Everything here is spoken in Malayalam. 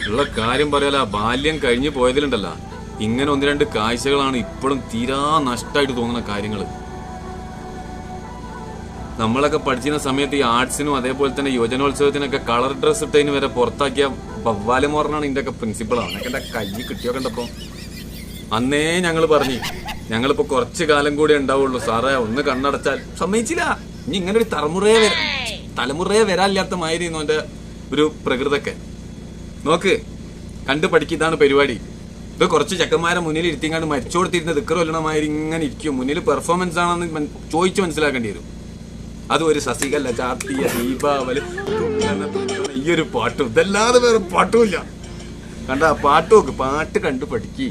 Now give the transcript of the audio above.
ഉള്ള കാര്യം പറയാല, ബാല്യം കഴിഞ്ഞു പോയതിലുണ്ടല്ലോ, ഇങ്ങനെ ഒന്ന് രണ്ട് കാഴ്ചകളാണ് ഇപ്പോഴും തീരാ നഷ്ടമായിട്ട് തോന്നുന്ന കാര്യങ്ങൾ. നമ്മളൊക്കെ പഠിച്ചിരുന്ന സമയത്ത് ഈ ആർട്സിനും അതേപോലെ തന്നെ യുവജനോത്സവത്തിനൊക്കെ കളർ ഡ്രസ് ഇട്ടതിന് വരെ പുറത്താക്കിയ ബവ്വാലമോറനാണ് ഇതിന്റെ ഒക്കെ പ്രിൻസിപ്പളാണ്. എന്നൊക്കെ എന്റെ കൈ കിട്ടിയോ കണ്ടപ്പോ അന്നേ ഞങ്ങൾ പറഞ്ഞു, ഞങ്ങളിപ്പോ കുറച്ചു കാലം കൂടെ ഉണ്ടാവുള്ളൂ സാറേ, ഒന്ന് കണ്ണടച്ചാൽ. സമ്മതിച്ചില്ല. ഇനി ഇങ്ങനെ ഒരു തലമുറയെ വരാനില്ലാത്ത മാതിരിന്നു എന്റെ ഒരു പ്രകൃതൊക്കെ. നോക്ക്, കണ്ടു പഠിക്കുന്നതാണ് പരിപാടി. ഇത് കുറച്ച് ചെക്കന്മാരെ മുന്നിൽ ഇരുത്തിങ്ങാണ്ട് മരിച്ചു കൊടുത്തിരുന്ന ദിക്കറൊല്ലണമാതിരി ഇങ്ങനെ ഇരിക്കും. മുന്നിൽ പെർഫോമൻസ് ആണെന്ന് ചോദിച്ചു മനസ്സിലാക്കേണ്ടി വരും. അതും ഒരു ശശികല, ചാർത്തിയ, ദീപാവലി, ഈ ഒരു പാട്ടും, ഇതല്ലാതെ വേറെ പാട്ടുമില്ല. കണ്ട പാട്ട് നോക്ക്, പാട്ട് കണ്ടു പഠിക്ക്.